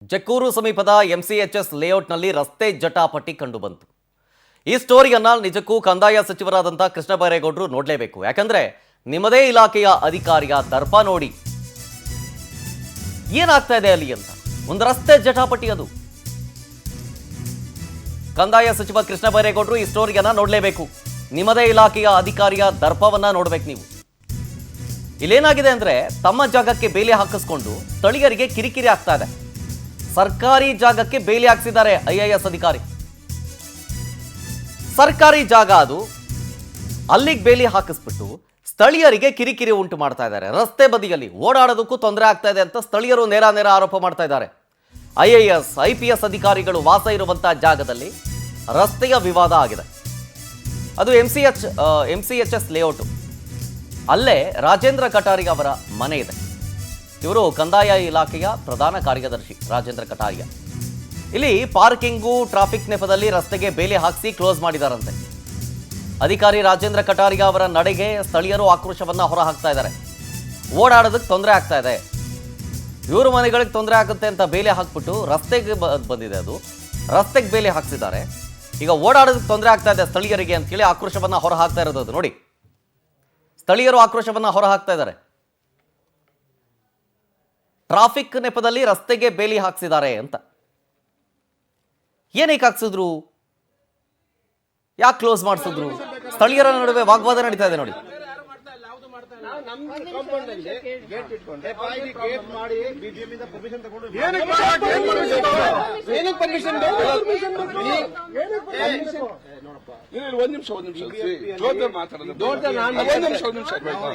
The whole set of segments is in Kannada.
ಜಕ್ಕೂರು ಸಮೀಪದ ಎಂಸಿಎಚ್ಎಸ್ ಲೇಔಟ್ನಲ್ಲಿ ರಸ್ತೆ ಜಟಾಪಟಿ ಕಂಡುಬಂತು. ಈ ಸ್ಟೋರಿಯನ್ನ ನಿಜಕ್ಕೂ ಕಂದಾಯ ಸಚಿವರಾದಂಥ ಕೃಷ್ಣ ಬೈರೇಗೌಡರು ನೋಡಲೇಬೇಕು. ಯಾಕಂದ್ರೆ ನಿಮ್ಮದೇ ಇಲಾಖೆಯ ಅಧಿಕಾರಿಯ ದರ್ಪ ನೋಡಿ ಏನಾಗ್ತಾ ಇದೆ ಅಲ್ಲಿ ಅಂತ. ಒಂದು ರಸ್ತೆ ಜಟಾಪಟಿ ಅದು. ಕಂದಾಯ ಸಚಿವ ಕೃಷ್ಣ ಬೈರೇಗೌಡರು ಈ ಸ್ಟೋರಿಯನ್ನ ನೋಡಲೇಬೇಕು. ನಿಮ್ಮದೇ ಇಲಾಖೆಯ ಅಧಿಕಾರಿಯ ದರ್ಪವನ್ನ ನೋಡ್ಬೇಕು ನೀವು. ಇಲ್ಲೇನಾಗಿದೆ ಅಂದ್ರೆ ತಮ್ಮ ಜಾಗಕ್ಕೆ ಬೇಲಿ ಹಾಕಿಸ್ಕೊಂಡು ಸ್ಥಳೀಯರಿಗೆ ಕಿರಿಕಿರಿ ಆಗ್ತಾ ಇದೆ. ಸರ್ಕಾರಿ ಜಾಗಕ್ಕೆ ಬೇಲಿ ಹಾಕಿಸಿದ್ದಾರೆ ಐಎಎಸ್ ಅಧಿಕಾರಿ. ಸರ್ಕಾರಿ ಜಾಗ ಅದು, ಅಲ್ಲಿಗೆ ಬೇಲಿ ಹಾಕಿಸ್ಬಿಟ್ಟು ಸ್ಥಳೀಯರಿಗೆ ಕಿರಿಕಿರಿ ಉಂಟು ಮಾಡ್ತಾ ಇದ್ದಾರೆ. ರಸ್ತೆ ಬದಿಯಲ್ಲಿ ಓಡಾಡೋದಕ್ಕೂ ತೊಂದರೆ ಆಗ್ತಾ ಇದೆ ಅಂತ ಸ್ಥಳೀಯರು ನೇರ ಆರೋಪ ಮಾಡ್ತಾ ಇದ್ದಾರೆ. ಐಎಎಸ್ IPS ಅಧಿಕಾರಿಗಳು ವಾಸ ಇರುವಂತಹ ಜಾಗದಲ್ಲಿ ರಸ್ತೆಯ ವಿವಾದ ಆಗಿದೆ. ಅದು MCHS ಲೇಔಟ್. ಅಲ್ಲೇ ರಾಜೇಂದ್ರ ಕಟಾರಿಯಾ ಅವರ ಮನೆ ಇದೆ. ಇವರು ಕಂದಾಯ ಇಲಾಖೆಯ ಪ್ರಧಾನ ಕಾರ್ಯದರ್ಶಿ ರಾಜೇಂದ್ರ ಕಟಾರಿಯಾ. ಇಲ್ಲಿ ಪಾರ್ಕಿಂಗು ಟ್ರಾಫಿಕ್ ನೆಪದಲ್ಲಿ ರಸ್ತೆಗೆ ಬೇಲಿ ಹಾಕಿಸಿ ಕ್ಲೋಸ್ ಮಾಡಿದಾರಂತೆ. ಅಧಿಕಾರಿ ರಾಜೇಂದ್ರ ಕಟಾರಿಯಾ ಅವರ ನಡೆಗೆ ಸ್ಥಳೀಯರು ಆಕ್ರೋಶವನ್ನ ಹೊರ ಹಾಕ್ತಾ ಇದ್ದಾರೆ. ಓಡಾಡೋದಕ್ಕೆ ತೊಂದರೆ ಆಗ್ತಾ ಇದೆ, ಇವ್ರ ಮನೆಗಳಿಗೆ ತೊಂದರೆ ಆಗುತ್ತೆ ಅಂತ ಬೇಲಿ ಹಾಕ್ಬಿಟ್ಟು ರಸ್ತೆಗೆ ಬಂದಿದೆ. ಅದು ರಸ್ತೆಗೆ ಬೇಲಿ ಹಾಕ್ಸಿದ್ದಾರೆ. ಈಗ ಓಡಾಡೋದಕ್ಕೆ ತೊಂದರೆ ಆಗ್ತಾ ಇದೆ ಸ್ಥಳೀಯರಿಗೆ ಅಂತ ಹೇಳಿ ಆಕ್ರೋಶವನ್ನ ಹೊರ ಹಾಕ್ತಾ ಇರೋದು. ಅದು ನೋಡಿ, ಸ್ಥಳೀಯರು ಆಕ್ರೋಶವನ್ನ ಹೊರ ಹಾಕ್ತಾ ಇದ್ದಾರೆ. ಟ್ರಾಫಿಕ್ ನೆಪದಲ್ಲಿ ರಸ್ತೆಗೆ ಬೇಲಿ ಹಾಕ್ಸಿದ್ದಾರೆ ಅಂತ. ಏನಕ್ಕೆ ಹಾಕ್ಸಿದ್ರು, ಯಾಕೆ ಕ್ಲೋಸ್ ಮಾಡಿಸಿದ್ರು? ಸ್ಥಳೀಯರ ನಡುವೆ ವಾಗ್ವಾದ ನಡೀತಾ ಇದೆ ನೋಡಿ.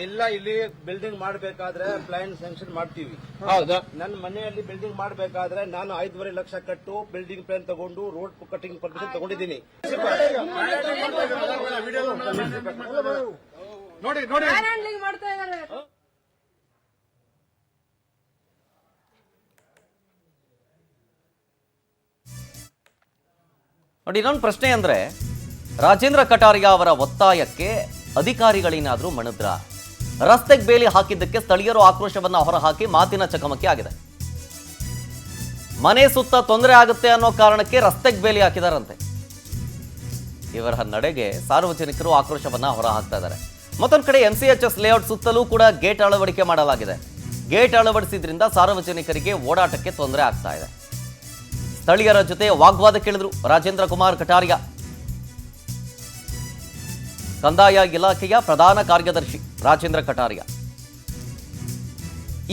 ಇಲ್ಲ, ಇಲ್ಲಿ ಬಿಲ್ಡಿಂಗ್ ಮಾಡಬೇಕಾದ್ರೆ ಪ್ಲಾನ್ ಸ್ಯಾಂಕ್ಷನ್ ಮಾಡ್ತೀವಿ. ಹೌದಾ? ನನ್ನ ಮನೆಯಲ್ಲಿ ಬಿಲ್ಡಿಂಗ್ ಮಾಡಬೇಕಾದ್ರೆ ನಾನು 5.5 ಲಕ್ಷ ಕಟ್ಟು ಬಿಲ್ಡಿಂಗ್ ಪ್ಲಾನ್ ತಗೊಂಡು ರೋಡ್ ಕಟಿಂಗ್ ಪರ್ಮಿಷನ್ ತಗೊಂಡಿದ್ದೀನಿ. ನೋಡಿ ನೋಡಿ ನೋಡಿ, ಇನ್ನೊಂದು ಪ್ರಶ್ನೆ ಅಂದ್ರೆ, ರಾಜೇಂದ್ರ ಕಟಾರಿಯಾ ಅವರ ಒತ್ತಾಯಕ್ಕೆ ಅಧಿಕಾರಿಗಳೇನಾದ್ರೂ ಮಣಿದ್ರ? ರಸ್ತೆಗೆ ಬೇಲಿ ಹಾಕಿದ್ದಕ್ಕೆ ಸ್ಥಳೀಯರು ಆಕ್ರೋಶವನ್ನ ಹೊರಹಾಕಿ ಮಾತಿನ ಚಕಮಕಿ ಆಗಿದೆ. ಮನೆ ಸುತ್ತ ತೊಂದರೆ ಆಗುತ್ತೆ ಅನ್ನೋ ಕಾರಣಕ್ಕೆ ರಸ್ತೆಗೆ ಬೇಲಿ ಹಾಕಿದಾರಂತೆ. ಇವರ ನಡೆಗೆ ಸಾರ್ವಜನಿಕರು ಆಕ್ರೋಶವನ್ನ ಹೊರ ಹಾಕ್ತಾ ಇದ್ದಾರೆ. ಮತ್ತೊಂದು ಕಡೆ MCHS ಲೇಔಟ್ ಸುತ್ತಲೂ ಕೂಡ ಗೇಟ್ ಅಳವಡಿಕೆ ಮಾಡಲಾಗಿದೆ. ಗೇಟ್ ಅಳವಡಿಸಿದ್ರಿಂದ ಸಾರ್ವಜನಿಕರಿಗೆ ಓಡಾಟಕ್ಕೆ ತೊಂದರೆ ಆಗ್ತಾ ಇದೆ. ಸ್ಥಳೀಯರ ಜೊತೆ ವಾಗ್ವಾದ ಕೇಳಿದ್ರು ರಾಜೇಂದ್ರ ಕುಮಾರ್ ಕಟಾರಿಯಾ. ಕಂದಾಯ ಇಲಾಖೆಯ ಪ್ರಧಾನ ಕಾರ್ಯದರ್ಶಿ ರಾಜೇಂದ್ರ ಕಟಾರಿಯಾ.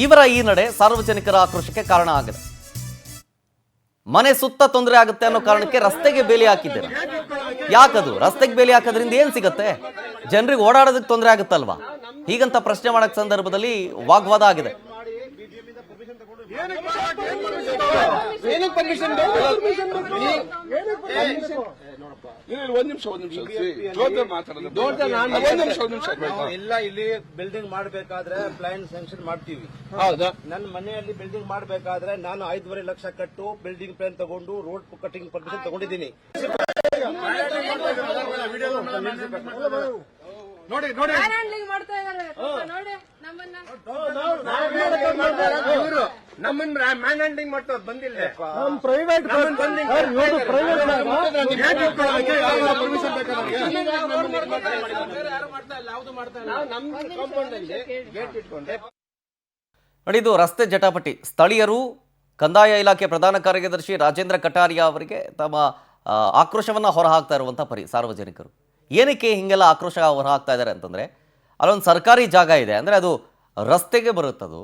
ಇವರ ಈ ನಡೆ ಸಾರ್ವಜನಿಕರ ಆಕ್ರೋಶಕ್ಕೆ ಕಾರಣ ಆಗಿದೆ. ಮನೆ ಸುತ್ತ ತೊಂದರೆ ಆಗುತ್ತೆ ಅನ್ನೋ ಕಾರಣಕ್ಕೆ ರಸ್ತೆಗೆ ಬೇಲಿ ಹಾಕಿದ್ದೀರ. ಯಾಕದು? ರಸ್ತೆಗೆ ಬೇಲಿ ಹಾಕೋದ್ರಿಂದ ಏನ್ ಸಿಗತ್ತೆ? ಜನರಿಗೆ ಓಡಾಡೋದಕ್ಕೆ ತೊಂದರೆ ಆಗುತ್ತಲ್ವಾ? ಹೀಗಂತ ಪ್ರಶ್ನೆ ಮಾಡಕ್ ಸಂದರ್ಭದಲ್ಲಿ ವಾಗ್ವಾದ ಆಗಿದೆ. ಇಲ್ಲ, ಇಲ್ಲಿ ಬಿಲ್ಡಿಂಗ್ ಮಾಡಬೇಕಾದ್ರೆ ಪ್ಲಾನ್ ಸ್ಯಾಂಕ್ಷನ್ ಮಾಡ್ತೀವಿ. ಹೌದಾ? ನನ್ನ ಮನೆಯಲ್ಲಿ ಬಿಲ್ಡಿಂಗ್ ಮಾಡಬೇಕಾದ್ರೆ ನಾನು 5.5 ಲಕ್ಷ ಕಟ್ಟು ಬಿಲ್ಡಿಂಗ್ ಪ್ಲಾನ್ ತಗೊಂಡು ರೋಡ್ ಕಟಿಂಗ್ ಪರ್ಮಿಷನ್ ತಗೊಂಡಿದ್ದೀನಿ. ನೋಡಿ ನೋಡಿ ನಮ್ಮನ್ನ ಮ್ಯಾನ್ ಹ್ಯಾಂಡ್ಲಿಂಗ್ ಮಾಡ್ತಾರೆ, ಬಂದಿಲ್ಲ. ನೋಡಿ, ಇದು ರಸ್ತೆ ಜಟಾಪಟಿ. ಸ್ಥಳೀಯರು ಕಂದಾಯ ಇಲಾಖೆ ಪ್ರಧಾನ ಕಾರ್ಯದರ್ಶಿ ರಾಜೇಂದ್ರ ಕಟಾರಿಯಾ ಅವರಿಗೆ ತಮ್ಮ ಆಕ್ರೋಶವನ್ನ ಹೊರಹಾಕ್ತಾ ಇರುವಂತಹ ಸಾರ್ವಜನಿಕರು. ಏನಕ್ಕೆ ಹಿಂಗೆಲ್ಲ ಆಕ್ರೋಶ ಹೊರಹಾಕ್ತಾ ಇದ್ದಾರೆ ಅಂತಂದ್ರೆ, ಅಲ್ಲೊಂದು ಸರ್ಕಾರಿ ಜಾಗ ಇದೆ, ಅಂದ್ರೆ ಅದು ರಸ್ತೆಗೆ ಬರುತ್ತದು,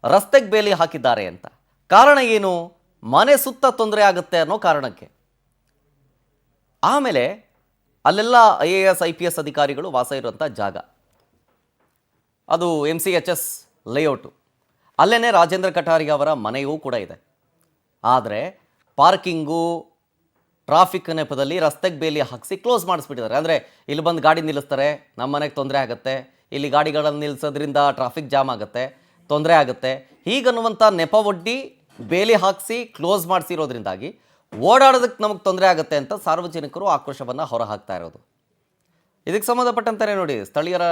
ರಸ್ತೆಗೆ ಬೇಲಿ ಹಾಕಿದ್ದಾರೆ ಅಂತ. ಕಾರಣ ಏನು? ಮನೆ ಸುತ್ತ ತೊಂದರೆ ಆಗುತ್ತೆ ಅನ್ನೋ ಕಾರಣಕ್ಕೆ. ಆಮೇಲೆ ಅಲ್ಲೆಲ್ಲ IAS IPS ಅಧಿಕಾರಿಗಳು ವಾಸ ಇರುವಂಥ ಜಾಗ ಅದು MCHS ಲೇಔಟು. ಅಲ್ಲೇನೆ ರಾಜೇಂದ್ರ ಕಟಾರಿಯಾ ಅವರ ಮನೆಯೂ ಕೂಡ ಇದೆ. ಆದರೆ ಪಾರ್ಕಿಂಗು ಟ್ರಾಫಿಕ್ ನೆಪದಲ್ಲಿ ರಸ್ತೆಗೆ ಬೇಲಿ ಹಾಕಿಸಿ ಕ್ಲೋಸ್ ಮಾಡಿಸ್ಬಿಟ್ಟಿದ್ದಾರೆ. ಅಂದರೆ ಇಲ್ಲಿ ಬಂದು ಗಾಡಿ ನಿಲ್ಲಿಸ್ತಾರೆ, ನಮ್ಮ ಮನೆಗೆ ತೊಂದರೆ ಆಗುತ್ತೆ, ಇಲ್ಲಿ ಗಾಡಿಗಳನ್ನು ನಿಲ್ಲಿಸೋದ್ರಿಂದ ಟ್ರಾಫಿಕ್ ಜಾಮ್ ಆಗುತ್ತೆ, ತೊಂದರೆ ಆಗುತ್ತೆ, ಹೀಗನ್ನುವಂಥ ನೆಪ ಒಡ್ಡಿ ಬೇಲಿ ಹಾಕಿಸಿ ಕ್ಲೋಸ್ ಮಾಡಿಸಿರೋದ್ರಿಂದಾಗಿ ಓಡಾಡೋದಕ್ಕೆ ನಮಗೆ ತೊಂದರೆ ಆಗುತ್ತೆ ಅಂತ ಸಾರ್ವಜನಿಕರು ಆಕ್ರೋಶವನ್ನು ಹೊರ ಹಾಕ್ತಾ ಇರೋದು. ಇದಕ್ಕೆ ಸಂಬಂಧಪಟ್ಟಂತೆ ನೋಡಿ, ಸ್ಥಳೀಯರ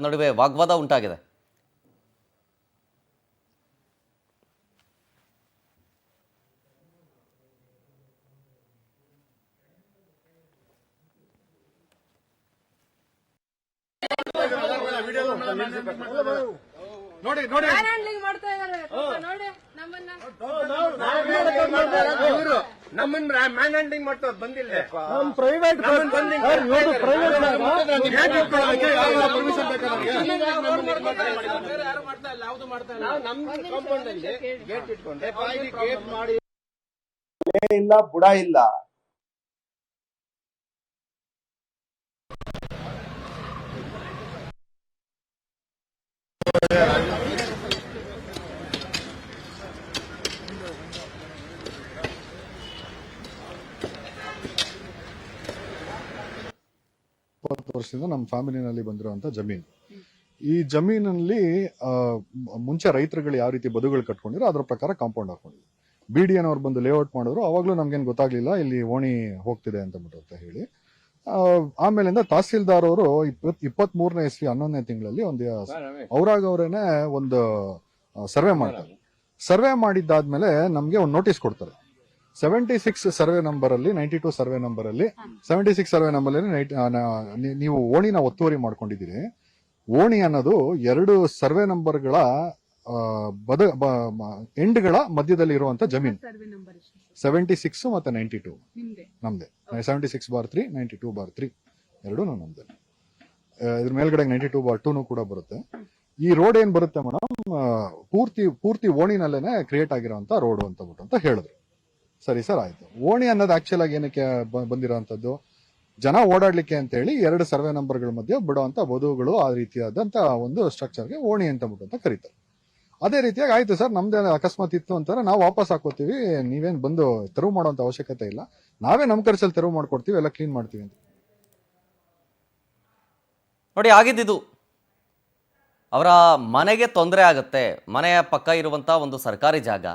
ನಡುವೆ ವಾಗ್ವಾದ ಉಂಟಾಗಿದೆ. ನೋಡಿ ನೋಡಿ ಹ್ಯಾಂಡ್ಲಿಂಗ್ ಮಾಡ್ತಾ ಇದಾರೆ ನೋಡಿ ನಮ್ಮನ್ನ ನಮ್ಮನ್ನ ಮ್ಯಾನ್ ಹ್ಯಾಂಡ್ಲಿಂಗ್ ಮಾಡ್ತಾರೆ ಬಂದಿಲ್ಲ ಪ್ರೈವೇಟ್ ಗೇಟ್ ಇಟ್ಕೊಂಡೆ ಗೇಟ್ ಮಾಡಿ ಇಲ್ಲ ಬುಡ ಇಲ್ಲ. ವರ್ಷದಿಂದ ನಮ್ಮ ಫ್ಯಾಮಿಲಿನಲ್ಲಿ ಬಂದಿರುವಂತ ಜಮೀನು. ಈ ಜಮೀನಲ್ಲಿ ಮುಂಚೆ ರೈತರುಗಳು ಯಾವ ರೀತಿ ಬದುಗಳು ಕಟ್ಕೊಂಡಿರೋ ಅದ್ರ ಪ್ರಕಾರ ಕಾಂಪೌಂಡ್ ಹಾಕೊಂಡಿದ್ರು. BDN ಅವ್ರು ಬಂದು ಲೇಔಟ್ ಮಾಡಿದ್ರು. ಅವಾಗ್ಲೂ ನಮ್ಗೇನು ಗೊತ್ತಾಗ್ಲಿಲ್ಲ ಇಲ್ಲಿ ಓಣಿ ಹೋಗ್ತಿದೆ ಅಂತ ಅಂತ ಹೇಳಿ. ಆಮೇಲಿಂದ ತಹಸೀಲ್ದಾರ್ ಅವರು 23ನೇ ಇಸ್ವಿ 11ನೇ ತಿಂಗಳಲ್ಲಿ ಒಂದು ಅವ್ರಾಗವ್ರೇನೆ ಒಂದು ಸರ್ವೆ ಮಾಡ್ತಾರೆ. ಸರ್ವೆ ಮಾಡಿದ್ದಾದ್ಮೇಲೆ ನಮ್ಗೆ ಒಂದು ನೋಟಿಸ್ ಕೊಡ್ತಾರೆ. 76 ಸರ್ವೆ ನಂಬರ್ ಅಲ್ಲಿ 92 ಸರ್ವೆ ನಂಬರ್ ಅಲ್ಲಿ 76 ಸರ್ವೆ ನಂಬರ್ ಅಲ್ಲಿ ನೀವು ಓಣಿನ ಒತ್ತುವರಿ ಮಾಡ್ಕೊಂಡಿದ್ದೀರಿ. ಓಣಿ ಅನ್ನೋದು 2 ಸರ್ವೆ ನಂಬರ್ಗಳ ಎಂಡ್ಗಳ ಮಧ್ಯದಲ್ಲಿ ಇರುವಂತ ಜಮೀನು. 76 ಮತ್ತೆ 92 ನಮ್ದೆ. 76/3 92/3 ಎರಡೂ ನಮ್ದೆ. ಇದ್ರ ಮೇಲ್ಗಡೆ 92/2 ಕೂಡ ಬರುತ್ತೆ. ಈ ರೋಡ್ ಏನ್ ಬರುತ್ತೆ ಮೇಡಮ್, ಪೂರ್ತಿ ಓಣಿನಲ್ಲೇನೆ ಕ್ರಿಯೇಟ್ ಆಗಿರೋಂತ ರೋಡ್ ಅಂತ ಹೇಳಿದ್ರು. ಸರಿ ಸರ್, ಆಯ್ತು. ಓಣಿ ಅನ್ನೋದು ಆಕ್ಚುಲ್ ಆಗಿ ಏನಕ್ಕೆ ಬಂದಿರೋಂಥದ್ದು, ಜನ ಓಡಾಡ್ಲಿಕ್ಕೆ ಅಂತ ಹೇಳಿ 2 ಸರ್ವೆ ನಂಬರ್ಗಳ ಮಧ್ಯೆ ಬಿಡುವಂತ ಬದುಗಳು ಆ ರೀತಿಯಾದಂತ ಒಂದು ಸ್ಟ್ರಕ್ಚರ್ಗೆ ಓಣಿ ಅಂತ ಕರೀತಾರೆ. ಅದೇ ರೀತಿಯಾಗಿ ಆಯ್ತು ಸರ್, ನಮ್ದೇ ಅಕಸ್ಮಾತ್ ಇತ್ತು ಅಂತಾರೆ ನಾವು ವಾಪಸ್ ಹಾಕೋತೀವಿ, ನೀವೇನ್ ಬಂದು ತೆರವು ಮಾಡುವಂತ ಅವಶ್ಯಕತೆ ಇಲ್ಲ, ನಾವೇ ನಮ್ ಖರ್ಚಲ್ಲಿ ತೆರವು ಮಾಡ್ಕೊಡ್ತೀವಿ, ಎಲ್ಲ ಕ್ಲೀನ್ ಮಾಡ್ತೀವಿ ಅಂತ. ನೋಡಿ, ಆಗಿದ್ದಿದ್ದು ಅವರ ಮನೆಗೆ ತೊಂದರೆ ಆಗುತ್ತೆ. ಮನೆಯ ಪಕ್ಕ ಇರುವಂಥ ಒಂದು ಸರ್ಕಾರಿ ಜಾಗ,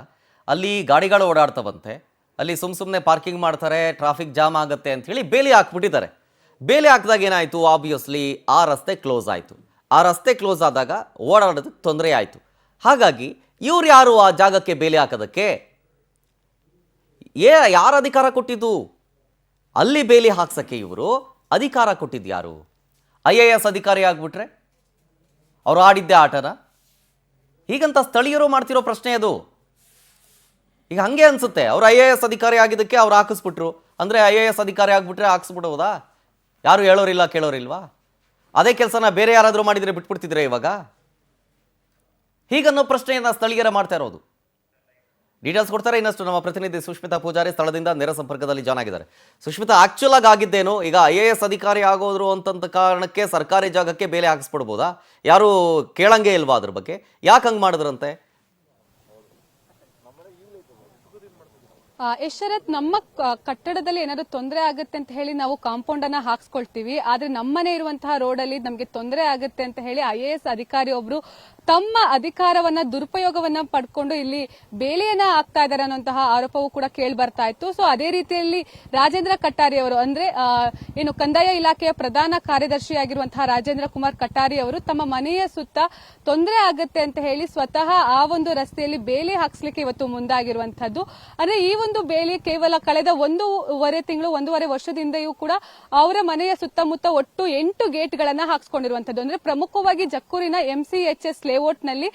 ಅಲ್ಲಿ ಗಾಡಿಗಳು ಓಡಾಡ್ತವಂತೆ, ಅಲ್ಲಿ ಸುಮ್ಮನೆ ಪಾರ್ಕಿಂಗ್ ಮಾಡ್ತಾರೆ, ಟ್ರಾಫಿಕ್ ಜಾಮ್ ಆಗುತ್ತೆ ಅಂತ ಹೇಳಿ ಬೇಲಿ ಹಾಕ್ಬಿಟ್ಟಿದ್ದಾರೆ. ಬೇಲಿ ಹಾಕಿದಾಗ ಏನಾಯಿತು, ಆಬ್ವಿಯಸ್ಲಿ ಆ ರಸ್ತೆ ಕ್ಲೋಸ್ ಆಯಿತು. ಆ ರಸ್ತೆ ಕ್ಲೋಸ್ ಆದಾಗ ಓಡಾಡೋದಕ್ಕೆ ತೊಂದರೆ ಆಯಿತು. ಹಾಗಾಗಿ ಇವ್ರು ಯಾರು ಆ ಜಾಗಕ್ಕೆ ಬೇಲಿ ಹಾಕೋದಕ್ಕೆ? ಯಾರು ಅಧಿಕಾರ ಕೊಟ್ಟಿದ್ದು? ಅಲ್ಲಿ ಬೇಲಿ ಹಾಕ್ಸಕ್ಕೆ ಇವರು ಅಧಿಕಾರ ಕೊಟ್ಟಿದ್ದು ಯಾರು? IAS ಅಧಿಕಾರಿ ಆಗ್ಬಿಟ್ರೆ ಅವರು ಆಡಿದ್ದೆ ಆಟನ? ಹೀಗಂತ ಸ್ಥಳೀಯರು ಮಾಡ್ತಿರೋ ಪ್ರಶ್ನೆ ಅದು. ಈಗ ಹಂಗೆ ಅನ್ಸುತ್ತೆ, ಅವ್ರು IAS ಅಧಿಕಾರಿ ಆಗಿದ್ದಕ್ಕೆ ಅವ್ರು ಹಾಕಿಸ್ಬಿಟ್ರು ಅಂದರೆ IAS ಅಧಿಕಾರಿ ಆಗ್ಬಿಟ್ರೆ ಹಾಕ್ಸ್ಬಿಡೋದಾ? ಯಾರು ಹೇಳೋರಿಲ್ಲ ಕೇಳೋರಿಲ್ವಾ? ಅದೇ ಕೆಲಸನ ಬೇರೆ ಯಾರಾದರೂ ಮಾಡಿದರೆ ಬಿಟ್ಬಿಡ್ತಿದ್ರೆ ಇವಾಗ? ಹೀಗನ್ನೋ ಪ್ರಶ್ನೆಯನ್ನು ಸ್ಥಳೀಯರ ಮಾಡ್ತಾ ಇರೋದು. ಡೀಟೇಲ್ಸ್ ಕೊಡ್ತಾರೆ ಇನ್ನಷ್ಟು ನಮ್ಮ ಪ್ರತಿನಿಧಿ ಸುಷ್ಮಿತಾ ಪೂಜಾರಿ ಸ್ಥಳದಿಂದ ನೇರ ಸಂಪರ್ಕದಲ್ಲಿ ಜಾಯ್ನ್ ಆಗಿದ್ದಾರೆ. ಸುಷ್ಮಿತಾ, ಆಕ್ಚುಲ್ ಆಗಿದ್ದೇನು? ಈಗ IAS ಅಧಿಕಾರಿ ಆಗೋದ್ರು ಅಂತಂತ ಕಾರಣಕ್ಕೆ ಸರ್ಕಾರಿ ಜಾಗಕ್ಕೆ ಬೇಲೆ ಹಾಕಿಸ್ಬಿಡ್ಬೋದಾ? ಯಾರು ಕೇಳಂಗೆ ಇಲ್ವಾ ಅದ್ರ ಬಗ್ಗೆ? ಯಾಕೆ ಹಂಗೆ ಮಾಡಿದ್ರಂತೆ? ಯಶರಥ್, ನಮ್ಮ ಕಟ್ಟಡದಲ್ಲಿ ಏನಾದ್ರು ತೊಂದರೆ ಆಗುತ್ತೆ ಅಂತ ಹೇಳಿ ನಾವು ಕಾಂಪೌಂಡ್ ಅನ್ನ ಹಾಕ್ಸ್ಕೊಳ್ತೀವಿ. ಆದ್ರೆ ನಮ್ಮನೆ ಇರುವಂತಹ ರೋಡ್ ಅಲ್ಲಿ ನಮ್ಗೆ ತೊಂದರೆ ಆಗುತ್ತೆ ಅಂತ ಹೇಳಿ IAS ಅಧಿಕಾರಿ ಒಬ್ರು ತಮ್ಮ ಅಧಿಕಾರವನ್ನ ದುರುಪಯೋಗವನ್ನ ಪಡ್ಕೊಂಡು ಇಲ್ಲಿ ಬೇಲಿಯನ್ನ ಹಾಕ್ತಾ ಇದ್ದಾರೆ ಅನ್ನುವಂತಹ ಆರೋಪವೂ ಕೂಡ ಕೇಳಿ ಬರ್ತಾ ಇತ್ತು. ಸೊ ಅದೇ ರೀತಿಯಲ್ಲಿ ರಾಜೇಂದ್ರ ಕಟ್ಟಾರಿ ಅವರು, ಅಂದ್ರೆ ಏನು ಕಂದಾಯ ಇಲಾಖೆಯ ಪ್ರಧಾನ ಕಾರ್ಯದರ್ಶಿಯಾಗಿರುವಂತಹ ರಾಜೇಂದ್ರ ಕುಮಾರ್ ಕಟ್ಟಾರಿ ಅವರು ತಮ್ಮ ಮನೆಯ ಸುತ್ತ ತೊಂದರೆ ಆಗುತ್ತೆ ಅಂತ ಹೇಳಿ ಸ್ವತಃ ಆ ಒಂದು ರಸ್ತೆಯಲ್ಲಿ ಬೇಲಿ ಹಾಕ್ಸ್ಲಿಕ್ಕೆ ಇವತ್ತು ಮುಂದಾಗಿರುವಂತದ್ದು. ಅಂದ್ರೆ ಈ ಒಂದು ಬೇಲಿ ಕೇವಲ ಕಳೆದ 1.5 ವರ್ಷದಿಂದಯೂ ಕೂಡ ಅವರ ಮನೆಯ ಸುತ್ತಮುತ್ತ ಒಟ್ಟು 8 ಗೇಟ್ಗಳನ್ನ ಹಾಕ್ಸ್ಕೊಂಡಿರುವಂತದ್ದು. ಅಂದ್ರೆ ಪ್ರಮುಖವಾಗಿ ಜಕ್ಕೂರಿನ MCHS ಲೇಔಟ್ ನಲ್ಲಿ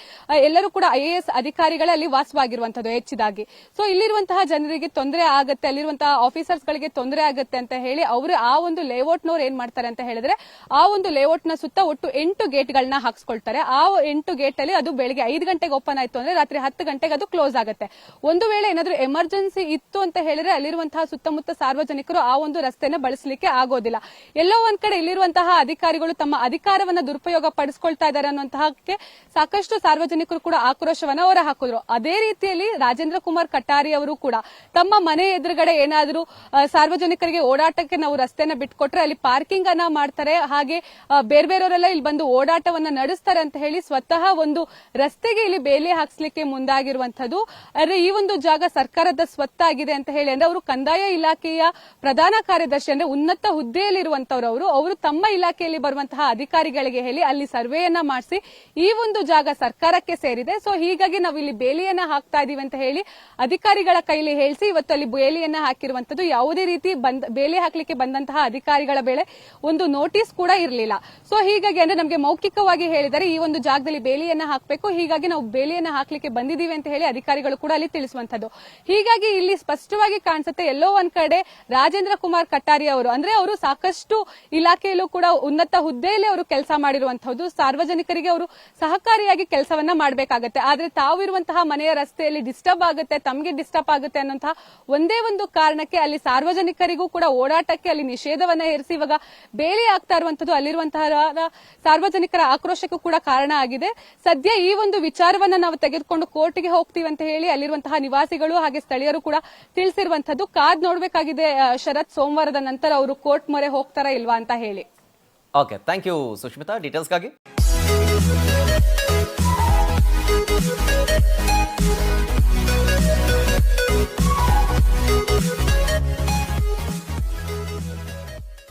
ಎಲ್ಲರೂ ಕೂಡ IAS ಅಧಿಕಾರಿಗಳೇ ಅಲ್ಲಿ ವಾಸವಾಗಿರುವಂತದ್ದು ಹೆಚ್ಚಿದಾಗಿ. ಸೊ ಇಲ್ಲಿರುವಂತಹ ಜನರಿಗೆ ತೊಂದರೆ ಆಗುತ್ತೆ, ಅಲ್ಲಿರುವಂತಹ ಆಫೀಸರ್ಸ್ ಗಳಿಗೆ ತೊಂದರೆ ಆಗುತ್ತೆ ಅಂತ ಹೇಳಿ ಅವರು ಆ ಒಂದು ಲೇಔಟ್ ನವರು ಏನ್ ಮಾಡ್ತಾರೆ ಅಂತ ಹೇಳಿದ್ರೆ ಆ ಒಂದು ಲೇಔಟ್ ನ ಸುತ್ತ ಒಟ್ಟು 8 ಗೇಟ್ಗಳನ್ನ ಹಾಕ್ಸ್ಕೊಳ್ತಾರೆ. ಆ 8 ಗೇಟ್ ಅಲ್ಲಿ ಅದು ಬೆಳಿಗ್ಗೆ 5 ಗಂಟೆಗೆ ಓಪನ್ ಆಯ್ತು ಅಂದ್ರೆ ರಾತ್ರಿ 10 ಗಂಟೆಗೆ ಅದು ಕ್ಲೋಸ್ ಆಗುತ್ತೆ. ಒಂದು ವೇಳೆ ಏನಾದ್ರೂ ಎಮರ್ಜೆನ್ಸಿ ಇತ್ತು ಅಂತ ಹೇಳಿದ್ರೆ ಅಲ್ಲಿರುವಂತಹ ಸುತ್ತಮುತ್ತ ಸಾರ್ವಜನಿಕರು ಆ ಒಂದು ರಸ್ತೆನ ಬಳಸಲಿಕ್ಕೆ ಆಗೋದಿಲ್ಲ. ಎಲ್ಲೋ ಒಂದ್ ಕಡೆ ಇಲ್ಲಿರುವಂತಹ ಅಧಿಕಾರಿಗಳು ತಮ್ಮ ಅಧಿಕಾರವನ್ನ ದುರುಪಯೋಗ ಪಡಿಸ್ಕೊಳ್ತಾ ಇದ್ದಾರೆ ಅನ್ನುವಂತಹಕ್ಕೆ ಸಾಕಷ್ಟು ಸಾರ್ವಜನಿಕರು ಕೂಡ ಆಕ್ರೋಶವನ್ನ ಹೊರ ಹಾಕಿದ್ರು. ಅದೇ ರೀತಿಯಲ್ಲಿ ರಾಜೇಂದ್ರ ಕುಮಾರ್ ಕಟ್ಟಾರಿ ಅವರು ಕೂಡ ತಮ್ಮ ಮನೆ ಎದುರುಗಡೆ ಏನಾದರೂ ಸಾರ್ವಜನಿಕರಿಗೆ ಓಡಾಟಕ್ಕೆ ನಾವು ರಸ್ತೆನ ಬಿಟ್ಕೊಟ್ರೆ ಅಲ್ಲಿ ಪಾರ್ಕಿಂಗ್ ಅನ್ನ ಮಾಡ್ತಾರೆ, ಹಾಗೆ ಬೇರೆಯವರೆಲ್ಲ ಇಲ್ಲಿ ಬಂದು ಓಡಾಟವನ್ನ ನಡೆಸ್ತಾರೆ ಅಂತ ಹೇಳಿ ಸ್ವತಃ ಒಂದು ರಸ್ತೆಗೆ ಇಲ್ಲಿ ಬೇಲಿ ಹಾಕ್ಸ್ಲಿಕ್ಕೆ ಮುಂದಾಗಿರುವಂತದ್ದು. ಅಂದ್ರೆ ಈ ಒಂದು ಜಾಗ ಸರ್ಕಾರದ ಸ್ವತ್ತಾಗಿದೆ ಅಂತ ಹೇಳಿ, ಅಂದ್ರೆ ಅವರು ಕಂದಾಯ ಇಲಾಖೆಯ ಪ್ರಧಾನ ಕಾರ್ಯದರ್ಶಿ, ಅಂದ್ರೆ ಉನ್ನತ ಹುದ್ದೆಯಲ್ಲಿರುವಂತವರು ಅವರು ತಮ್ಮ ಇಲಾಖೆಯಲ್ಲಿ ಬರುವಂತಹ ಅಧಿಕಾರಿಗಳಿಗೆ ಹೇಳಿ ಅಲ್ಲಿ ಸರ್ವೆಯನ್ನ ಮಾಡಿಸಿ ಈ ಒಂದು ಜಾಗ ಸರ್ಕಾರಕ್ಕೆ ಸೇರಿದೆ. ಸೊ ಹೀಗಾಗಿ ನಾವು ಇಲ್ಲಿ ಬೇಲಿಯನ್ನ ಹಾಕ್ತಾ ಇದೀವಿ ಅಂತ ಹೇಳಿ ಅಧಿಕಾರಿಗಳ ಕೈಲಿ ಹೇಳಿಸಿ ಇವತ್ತು ಅಲ್ಲಿ ಬೇಲಿಯನ್ನ ಹಾಕಿರುವಂತದ್ದು. ಯಾವುದೇ ರೀತಿ ಬೇಲಿ ಹಾಕ್ಲಿಕ್ಕೆ ಬಂದಂತಹ ಅಧಿಕಾರಿಗಳ ಬೇಳೆ ಒಂದು ನೋಟಿಸ್ ಕೂಡ ಇರಲಿಲ್ಲ. ಸೊ ಹೀಗಾಗಿ ಅಂದ್ರೆ ನಮಗೆ ಮೌಖಿಕವಾಗಿ ಹೇಳಿದರೆ ಈ ಒಂದು ಜಾಗದಲ್ಲಿ ಬೇಲಿಯನ್ನ ಹಾಕಬೇಕು, ಹೀಗಾಗಿ ನಾವು ಬೇಲಿಯನ್ನ ಹಾಕ್ಲಿಕ್ಕೆ ಬಂದಿದ್ದೀವಿ ಅಂತ ಹೇಳಿ ಅಧಿಕಾರಿಗಳು ಕೂಡ ಅಲ್ಲಿ ತಿಳಿಸುವಂತದ್ದು. ಹೀಗಾಗಿ ಇಲ್ಲಿ ಸ್ಪಷ್ಟವಾಗಿ ಕಾಣಿಸುತ್ತೆ ಎಲ್ಲೋ ಒಂದ್ ಕಡೆ ರಾಜೇಂದ್ರ ಕುಮಾರ್ ಕಟ್ಟಾರಿ ಅವರು ಅಂದ್ರೆ ಅವರು ಸಾಕಷ್ಟು ಇಲಾಖೆಯಲ್ಲೂ ಕೂಡ ಉನ್ನತ ಹುದ್ದೆಯಲ್ಲಿ ಅವರು ಕೆಲಸ ಮಾಡಿರುವಂತಹದ್ದು. ಸಾರ್ವಜನಿಕರಿಗೆ ಅವರು ಸಹಕಾರಿಯಾಗಿ ಕೆಲಸವನ್ನ ಮಾಡಬೇಕಾಗತ್ತೆ. ಆದ್ರೆ ತಾವು ಇರುವಂತಹ ಮನೆಯ ರಸ್ತೆಯಲ್ಲಿ ಡಿಸ್ಟರ್ಬ್ ಆಗುತ್ತೆ, ತಮಗೆ ಡಿಸ್ಟರ್ಬ್ ಆಗುತ್ತೆ ಅನ್ನೋಂತಹ ಒಂದೇ ಒಂದು ಕಾರಣಕ್ಕೆ ಅಲ್ಲಿ ಸಾರ್ವಜನಿಕರಿಗೂ ಕೂಡ ಓಡಾಟಕ್ಕೆ ಅಲ್ಲಿ ನಿಷೇಧವನ್ನ ಹೇರಿಸಿ ಇವಾಗ ಬೇಲಿ ಆಗ್ತಾ ಇರುವಂತದ್ದು ಅಲ್ಲಿರುವಂತಹ ಸಾರ್ವಜನಿಕರ ಆಕ್ರೋಶಕ್ಕೂ ಕೂಡ ಕಾರಣ ಆಗಿದೆ. ಸದ್ಯ ಈ ಒಂದು ವಿಚಾರವನ್ನ ನಾವು ತೆಗೆದುಕೊಂಡು ಕೋರ್ಟ್ಗೆ ಹೋಗ್ತೀವಿ ಅಂತ ಹೇಳಿ ಅಲ್ಲಿರುವಂತಹ ನಿವಾಸಿಗಳು ಹಾಗೆ ಸ್ಥಳೀಯರು ಕೂಡ ತಿಳಿಸಿರುವಂತದ್ದು. ಕಾದ್ ನೋಡ್ಬೇಕಾಗಿದೆ ಶರತ್, ಸೋಮವಾರದ ನಂತರ ಅವರು ಕೋರ್ಟ್ ಮೊರೆ ಹೋಗ್ತಾರಾ ಇಲ್ವಾ ಅಂತ ಹೇಳಿ. Okay, thank you Sushmita ಡೀಟೇಲ್ಸ್ಗಾಗಿ.